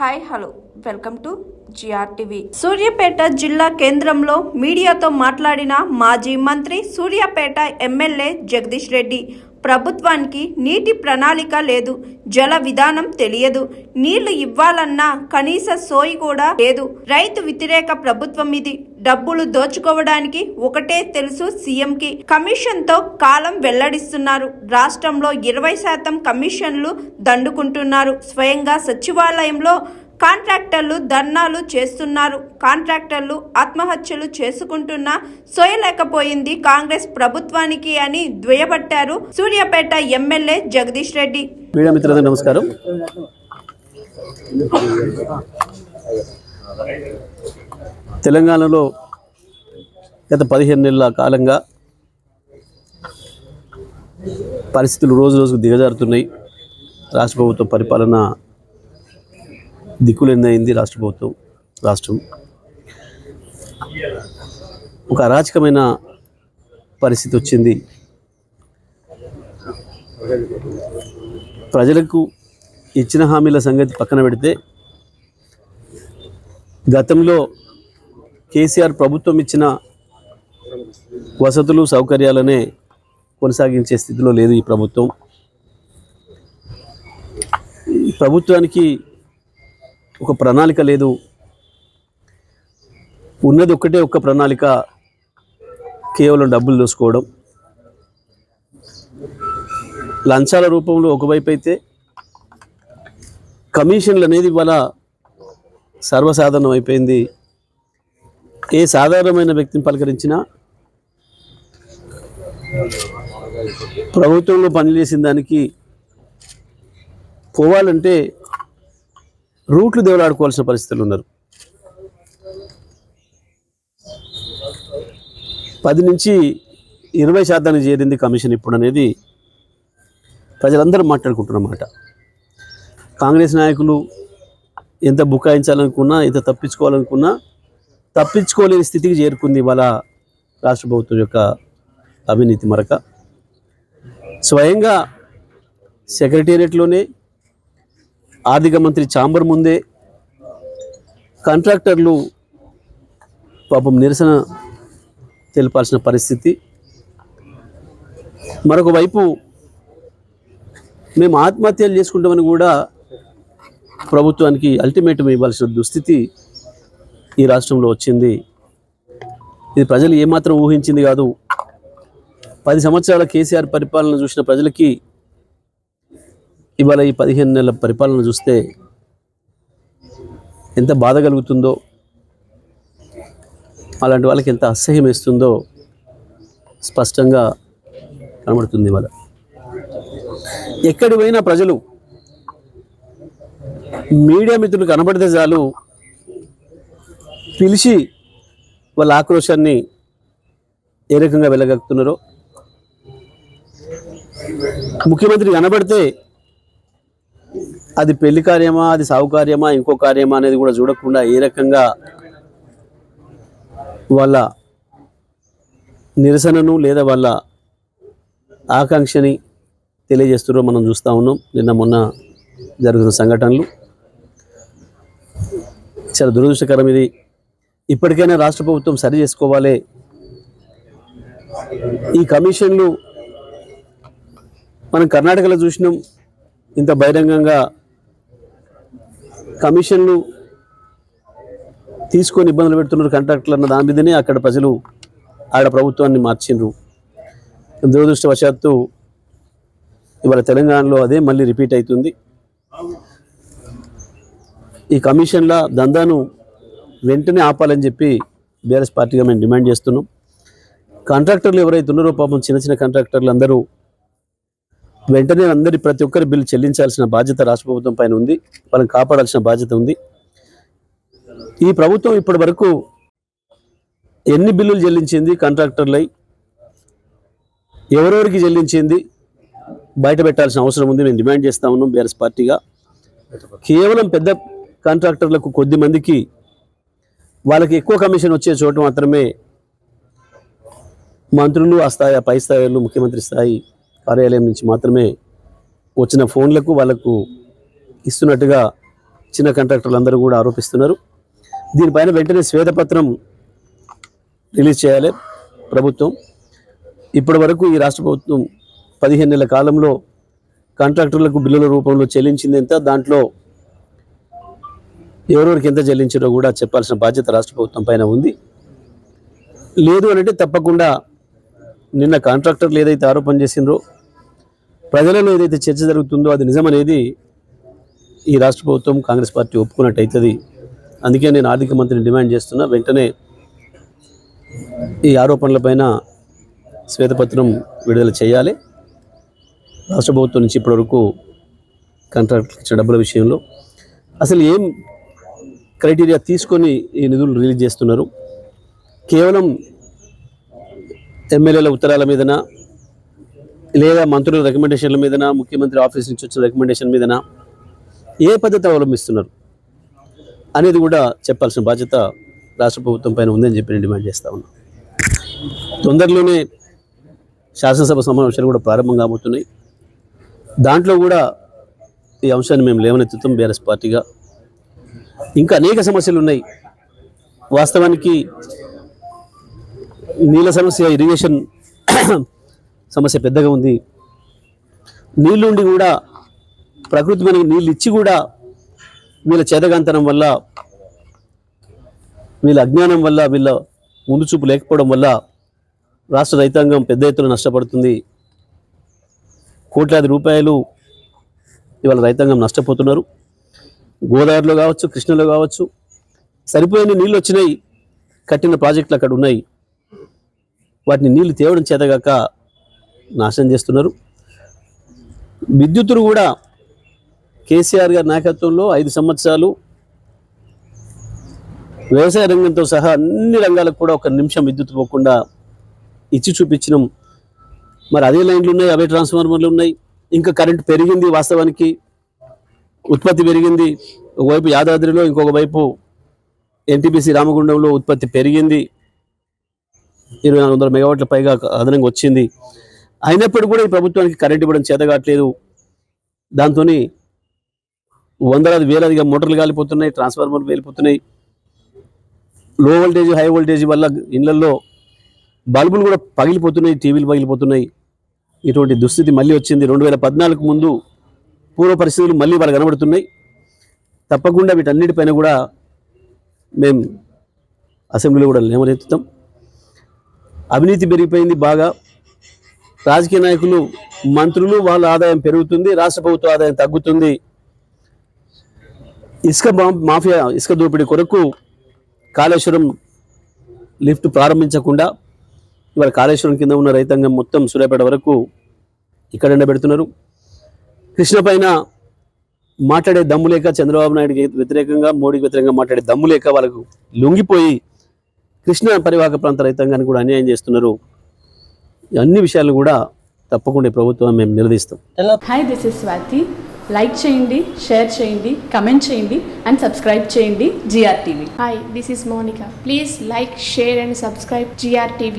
Hi hello welcome to GRTV. Suryapet జిల్లా కేంద్రంలో మీడియాతో మాట్లాడిన మాజీ మంత్రి సూర్యాపేట ఎమ్మెల్యే జగదీష్ రెడ్డి, ప్రభుత్వానికి నీటి ప్రణాళిక లేదు, జల విధానం తెలియదు, నీళ్లు ఇవ్వాలన్నా కనీస సోయి కూడా లేదు, రైతు వ్యతిరేక ప్రభుత్వం ఇది, డబ్బులు దోచుకోవడానికి ఒకటే తెలుసు సీఎంకి, కమిషన్ తో కాలం వెల్లడిస్తున్నారు, రాష్ట్రంలో 20% కమిషన్లు దండుకుంటున్నారు, స్వయంగా సచివాలయంలో కాంట్రాక్టర్లు ధర్నాలు చేస్తున్నారు, కాంట్రాక్టర్లు ఆత్మహత్యలు చేసుకుంటున్నా సోయలేకపోయింది కాంగ్రెస్ ప్రభుత్వానికి అని దుయ్యబట్టారు సూర్యాపేట ఎమ్మెల్యే జగదీష్ రెడ్డి. మీడియా మిత్రులందరికీ నమస్కారం. తెలంగాణలో గత 15 నెలల కాలంగా పరిస్థితులు రోజు రోజుకు దిగజారుతున్నాయి. రాష్ట్ర ప్రభుత్వ పరిపాలన దిక్కులేనిదైంది. రాష్ట్రం ఒక అరాచకమైన పరిస్థితి వచ్చింది. ప్రజలకు ఇచ్చిన హామీల సంగతి పక్కన పెడితే, గతంలో కేసీఆర్ ప్రభుత్వం ఇచ్చిన వసతులు సౌకర్యాలనే కొనసాగించే స్థితిలో లేదు ఈ ప్రభుత్వం. ఈ ప్రభుత్వానికి ఒక ప్రణాళిక లేదు. ఉన్నది ఒక్క ప్రణాళిక, కేవలం డబ్బులు దోసుకోవడం. లంచాల రూపంలో ఒకవైపు అయితే, కమిషన్లు అనేది ఇవాళ సర్వసాధారణం అయిపోయింది. ఏ సాధారణమైన వ్యక్తిని పలకరించినా ప్రభుత్వంలో పనిచేసిన దానికి పోవాలంటే రూట్లు దేవులాడుకోవాల్సిన పరిస్థితులు ఉన్నారు. 10 నుంచి 20% చేరింది కమిషన్ ఇప్పుడు అనేది ప్రజలందరూ మాట్లాడుకుంటున్నమాట. కాంగ్రెస్ నాయకులు ఎంత బుకాయించాలనుకున్నా, ఎంత తప్పించుకోవాలనుకున్నా తప్పించుకోలేని స్థితికి చేరుకుంది ఇవాళ రాష్ట్ర ప్రభుత్వం యొక్క అవినీతి మరక. స్వయంగా సెక్రటేరియట్లోనే, ఆర్థిక మంత్రి ఛాంబర్ ముందే కాంట్రాక్టర్లు పాపం నిరసన తెలపాల్సిన పరిస్థితి. మరొక వైపు మేము ఆత్మహత్యలు చేసుకుంటామని కూడా ప్రభుత్వానికి అల్టిమేటం ఇవ్వాల్సిన దుస్థితి ఈ రాష్ట్రంలో వచ్చింది. ఇది ప్రజలు ఏమాత్రం ఊహించింది కాదు. 10 సంవత్సరాల కేసీఆర్ పరిపాలన చూసిన ప్రజలకి ఇవాళ ఈ 15 నెలల పరిపాలన చూస్తే ఎంత బాధ కలుగుతుందో, అలాంటి వాళ్ళకి ఎంత అసహ్యం వేస్తుందో స్పష్టంగా కనబడుతుంది. ఇవాళ ఎక్కడి పోయినా ప్రజలు, మీడియా మిత్రులు కనబడితే చాలు పిలిచి వాళ్ళ ఆక్రోశాన్ని ఏ రకంగా వెళ్ళగలుగుతున్నారో, ముఖ్యమంత్రి కనబడితే అది పెళ్లి కార్యమా, అది సాగు కార్యమా, ఇంకో కార్యమా అనేది కూడా చూడకుండా ఏ రకంగా వాళ్ళ నిరసనను లేదా వాళ్ళ ఆకాంక్షని తెలియజేస్తున్నారో మనం చూస్తూ ఉన్నాం. నిన్న మొన్న జరుగుతున్న సంఘటనలు చాలా దురదృష్టకరం. ఇది ఇప్పటికైనా రాష్ట్ర ప్రభుత్వం సరి చేసుకోవాలి. ఈ కమిషన్లు మనం కర్ణాటకలో చూసినాం. ఇంత బహిరంగంగా కమిషన్లు తీసుకొని ఇబ్బందులు పెడుతున్నారు కాంట్రాక్టర్లు అన్న దాని మీదనే అక్కడ ప్రజలు ఆడ ప్రభుత్వాన్ని మార్చిండ్రు. దురదృష్టవశాత్తు ఇవాళ తెలంగాణలో అదే మళ్ళీ రిపీట్ అవుతుంది. ఈ కమిషన్ల దందాను వెంటనే ఆపాలని చెప్పి బీఆర్ఎస్ పార్టీగా మేము డిమాండ్ చేస్తున్నాం. కాంట్రాక్టర్లు ఎవరైతే ఉన్నారో పాపం చిన్న కాంట్రాక్టర్లు అందరూ వెంటనే ప్రతి ఒక్కరి బిల్లు చెల్లించాల్సిన బాధ్యత రాష్ట్ర ప్రభుత్వం పైన ఉంది. వాళ్ళని కాపాడాల్సిన బాధ్యత ఉంది. ఈ ప్రభుత్వం ఇప్పటి వరకు ఎన్ని బిల్లులు చెల్లించింది, కాంట్రాక్టర్లై ఎవరెవరికి చెల్లించింది బయట పెట్టాల్సిన అవసరం ఉంది. మేము డిమాండ్ చేస్తూ ఉన్నాం బీఆర్ఎస్ పార్టీగా. కేవలం పెద్ద కాంట్రాక్టర్లకు కొద్ది మందికి వాళ్ళకి ఎక్కువ కమిషన్ వచ్చే చోట మాత్రమే మంత్రులు, ఆ స్థాయి పై స్థాయిలు, ముఖ్యమంత్రి స్థాయి కార్యాలయం నుంచి మాత్రమే వచ్చిన ఫోన్లకు వాళ్ళకు ఇస్తున్నట్టుగా చిన్న కాంట్రాక్టర్లు అందరూ కూడా ఆరోపిస్తున్నారు. దీనిపైన వెంటనే శ్వేతపత్రం రిలీజ్ చేయాలి ప్రభుత్వం. ఇప్పటి వరకు ఈ రాష్ట్ర ప్రభుత్వం 15 నెలల కాలంలో కాంట్రాక్టర్లకు బిల్లుల రూపంలో చెల్లించింది ఎంత, దాంట్లో ఎవరెవరికి ఎంత చెల్లించారో కూడా చెప్పాల్సిన బాధ్యత రాష్ట్ర ప్రభుత్వం పైన ఉంది. లేదు అంటే తప్పకుండా నిన్న కాంట్రాక్టర్లు ఏదైతే ఆరోపణ చేసిండ్రో, ప్రజలలో ఏదైతే చర్చ జరుగుతుందో అది నిజమనేది ఈ రాష్ట్ర ప్రభుత్వం కాంగ్రెస్ పార్టీ ఒప్పుకున్నట్టు అవుతుంది. అందుకే నేను ఆర్థిక మంత్రిని డిమాండ్ చేస్తున్నా, వెంటనే ఈ ఆరోపణలపైన శ్వేతపత్రం విడుదల చేయాలి. రాష్ట్ర ప్రభుత్వం నుంచి ఇప్పటివరకు కాంట్రాక్టర్లకు ఇచ్చిన డబ్బుల విషయంలో అసలు ఏం క్రైటీరియా తీసుకొని ఈ నిధులు రిలీజ్ చేస్తున్నారు? కేవలం ఎమ్మెల్యేల ఉత్తరాల మీదనా, లేదా మంత్రుల రికమెండేషన్ల మీదనా, ముఖ్యమంత్రి ఆఫీస్ నుంచి వచ్చిన రికమెండేషన్ మీదనా, ఏ పద్ధతి అవలంబిస్తున్నారు అనేది కూడా చెప్పాల్సిన బాధ్యత రాష్ట్ర ప్రభుత్వం పైన ఉందని చెప్పి నేను డిమాండ్ చేస్తా ఉన్నాను. తొందరలోనే శాసనసభ సమావేశాలు కూడా ప్రారంభం కాబోతున్నాయి. దాంట్లో కూడా ఈ అంశాన్ని మేము లేవనెత్తుతాం బీఆర్ఎస్ పార్టీగా. ఇంకా అనేక సమస్యలు ఉన్నాయి. వాస్తవానికి నీళ్ళ సమస్య, ఇరిగేషన్ సమస్య పెద్దగా ఉంది. నీళ్ళుండి కూడా, ప్రకృతి మనకి నీళ్ళు ఇచ్చి కూడా వీళ్ళ చేతగాంతనం వల్ల, వీళ్ళ అజ్ఞానం వల్ల, వీళ్ళ ముందు చూపు లేకపోవడం వల్ల రాష్ట్ర రైతాంగం పెద్ద ఎత్తున నష్టపడుతుంది. కోట్లాది రూపాయలు ఇవాళ రైతాంగం నష్టపోతున్నారు. గోదావరిలో కావచ్చు, కృష్ణలో కావచ్చు, సరిపోయని నీళ్ళు వచ్చినాయి. కట్టిన ప్రాజెక్టులు అక్కడ ఉన్నాయి. వాటిని నీళ్లు తేవడం చేతగాక నాశనం చేస్తున్నారు. విద్యుత్తును కూడా కేసీఆర్ గారి నాయకత్వంలో 5 సంవత్సరాలు వ్యవసాయ రంగంతో సహా అన్ని రంగాలకు కూడా 1 నిమిషం విద్యుత్ పోకుండా ఇచ్చి చూపించినాం. మరి అదే లైన్లు ఉన్నాయి, అవే ట్రాన్స్ఫార్మర్లు ఉన్నాయి. ఇంకా కరెంటు పెరిగింది, వాస్తవానికి ఉత్పత్తి పెరిగింది. ఒకవైపు యాదాద్రిలో, ఇంకొక వైపు ఎన్టీపీసీ రామగుండంలో ఉత్పత్తి పెరిగింది. 2400 మెగావాట్ల పైగా అదనంగా వచ్చింది. అయినప్పుడు కూడా ఈ ప్రభుత్వానికి కరెంట్ ఇవ్వడం చేతగాట్లేదు. దాంతో వందలాది వేలాదిగా మోటార్లు కాలిపోతున్నాయి, ట్రాన్స్ఫార్మర్లు వెళ్ళిపోతున్నాయి. లో వోల్టేజ్, హై వోల్టేజ్ వల్ల ఇళ్లలో బల్బులు కూడా పగిలిపోతున్నాయి, టీవీలు పగిలిపోతున్నాయి. ఇటువంటి దుస్థితి మళ్ళీ వచ్చింది. 2014 ముందు పూర్వ పరిస్థితులు మళ్ళీ వాళ్ళు కనబడుతున్నాయి. తప్పకుండా వీటన్నిటిపైన కూడా మేము అసెంబ్లీలో కూడా లేవనెత్తుతాం. అవినీతి పెరిగిపోయింది బాగా. రాజకీయ నాయకులు, మంత్రులు, వాళ్ళ ఆదాయం పెరుగుతుంది, రాష్ట్ర ప్రభుత్వ ఆదాయం తగ్గుతుంది. ఇసుక మాఫియా, ఇసుక దోపిడీ కొరకు కాళేశ్వరం లిఫ్ట్ ప్రారంభించకుండా ఇవాళ కాళేశ్వరం కింద ఉన్న రైతాంగం మొత్తం సూర్యాపేట వరకు ఇక్కడ ఎండబెడుతున్నారు. కృష్ణ పైన మాట్లాడే దమ్ము లేక, చంద్రబాబు నాయుడికి వ్యతిరేకంగా, మోడీకి వ్యతిరేకంగా మాట్లాడే దమ్ము లేక వాళ్ళకు లొంగిపోయి కృష్ణ పరివాహక ప్రాంత రైతాంగాన్ని కూడా అన్యాయం చేస్తున్నారు. అన్ని విషయాలు కూడా తప్పకుండా ఈ ప్రభుత్వం మేము నిలదీస్తాం. Hi, this is Swathi. Like చేయండి, షేర్ చేయండి, కమెంట్ చేయండి అండ్ సబ్స్క్రైబ్ చేయండి GRTV. Hi, this is Monica. Please like, share and subscribe GRTV.